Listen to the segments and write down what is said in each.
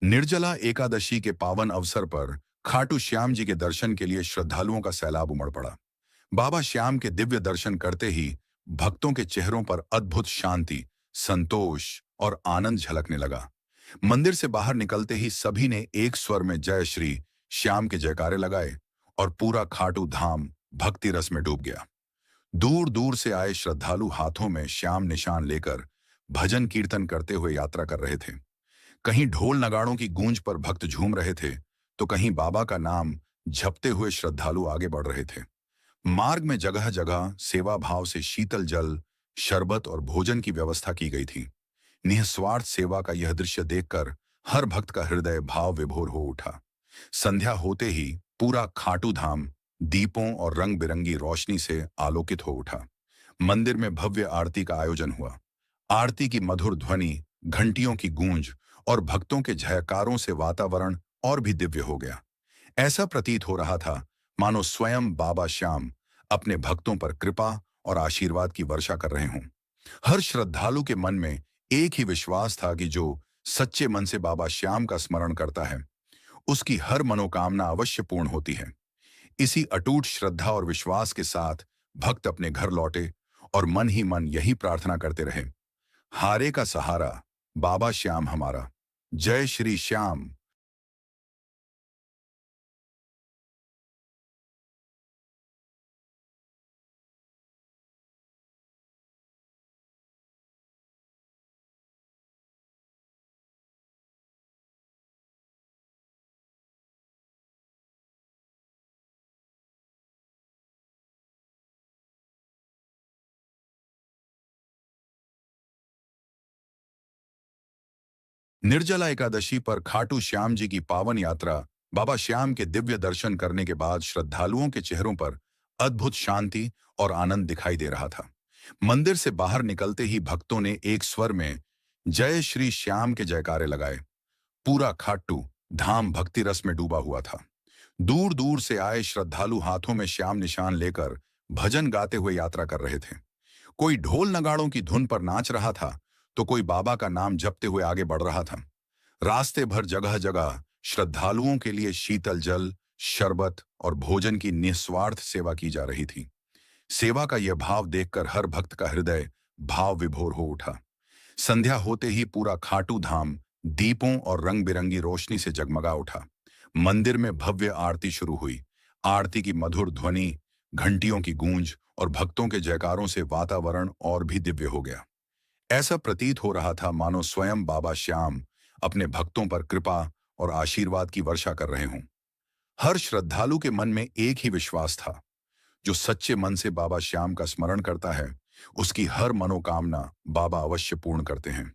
निर्जला एकादशी के पावन अवसर पर खाटू श्याम जी के दर्शन के लिए श्रद्धालुओं का सैलाब उमड़ पड़ा। बाबा श्याम के दिव्य दर्शन करते ही भक्तों के चेहरों पर अद्भुत शांति, संतोष और आनंद झलकने लगा। मंदिर से बाहर निकलते ही सभी ने एक स्वर में जय श्री श्याम के जयकारे लगाए और पूरा खाटू धाम भक्ति रस में डूब गया। दूर दूर से आए श्रद्धालु हाथों में श्याम निशान लेकर भजन कीर्तन करते हुए यात्रा कर रहे थे। कहीं ढोल नगाड़ों की गूंज पर भक्त झूम रहे थे, तो कहीं बाबा का नाम जपते हुए श्रद्धालु आगे बढ़ रहे थे। मार्ग में जगह जगह सेवा भाव से शीतल जल, शरबत और भोजन की व्यवस्था की गई थी। निस्वार्थ सेवा का यह दृश्य देखकर हर भक्त का हृदय भाव विभोर हो उठा। संध्या होते ही पूरा खाटू धाम दीपों और रंग बिरंगी रोशनी से आलोकित हो उठा। मंदिर में भव्य आरती का आयोजन हुआ। आरती की मधुर ध्वनि, घंटियों की गूंज और भक्तों के जयकारों से वातावरण और भी दिव्य हो गया। ऐसा प्रतीत हो रहा था मानो स्वयं बाबा श्याम अपने भक्तों पर कृपा और आशीर्वाद की वर्षा कर रहे हों। हर श्रद्धालु के मन में एक ही विश्वास था कि जो सच्चे मन से बाबा श्याम का स्मरण करता है, उसकी हर मनोकामना अवश्य पूर्ण होती है। इसी अटूट श्रद्धा और विश्वास के साथ भक्त अपने घर लौटे और मन ही मन यही प्रार्थना करते रहे, हारे का सहारा बाबा श्याम हमारा, जय श्री श्याम। निर्जला एकादशी पर खाटू श्याम जी की पावन यात्रा, बाबा श्याम के दिव्य दर्शन करने के बाद श्रद्धालुओं के चेहरों पर अद्भुत शांति और आनंद दिखाई दे रहा था। मंदिर से बाहर निकलते ही भक्तों ने एक स्वर में जय श्री श्याम के जयकारे लगाए। पूरा खाटू धाम भक्ति रस में डूबा हुआ था। दूर दूर से आए श्रद्धालु हाथों में श्याम निशान लेकर भजन गाते हुए यात्रा कर रहे थे। कोई ढोल नगाड़ों की धुन पर नाच रहा था, तो कोई बाबा का नाम जपते हुए आगे बढ़ रहा था। रास्ते भर जगह जगह श्रद्धालुओं के लिए शीतल जल, शरबत और भोजन की निस्वार्थ सेवा की जा रही थी। सेवा का यह भाव देखकर हर भक्त का हृदय भाव विभोर हो उठा। संध्या होते ही पूरा खाटू धाम दीपों और रंग बिरंगी रोशनी से जगमगा उठा। मंदिर में भव्य आरती शुरू हुई। आरती की मधुर ध्वनि, घंटियों की गूंज और भक्तों के जयकारों से वातावरण और भी दिव्य हो गया। ऐसा प्रतीत हो रहा था मानो स्वयं बाबा श्याम अपने भक्तों पर कृपा और आशीर्वाद की वर्षा कर रहे हों। हर श्रद्धालु के मन में एक ही विश्वास था, जो सच्चे मन से बाबा श्याम का स्मरण करता है, उसकी हर मनोकामना बाबा अवश्य पूर्ण करते हैं।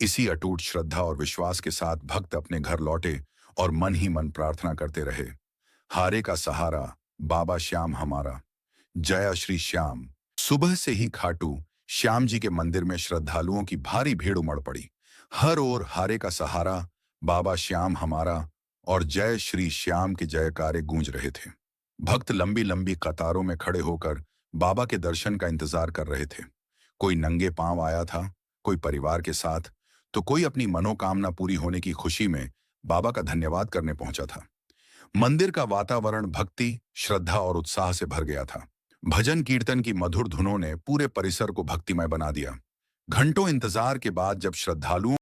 इसी अटूट श्रद्धा और विश्वास के साथ भक्त अपने घर लौटे और मन ही मन प्रार्थना करते रहे, हारे का सहारा बाबा श्याम हमारा, जय श्री श्याम। सुबह से ही खाटू श्याम जी के मंदिर में श्रद्धालुओं की भारी भीड़ उमड़ पड़ी। हर ओर हारे का सहारा बाबा श्याम हमारा और जय श्री श्याम के जयकारे गूंज रहे थे। भक्त लंबी लंबी कतारों में खड़े होकर बाबा के दर्शन का इंतजार कर रहे थे। कोई नंगे पांव आया था, कोई परिवार के साथ, तो कोई अपनी मनोकामना पूरी होने की खुशी में बाबा का धन्यवाद करने पहुंचा था। मंदिर का वातावरण भक्ति, श्रद्धा और उत्साह से भर गया था। भजन कीर्तन की मधुर धुनों ने पूरे परिसर को भक्तिमय बना दिया। घंटों इंतजार के बाद जब श्रद्धालुओं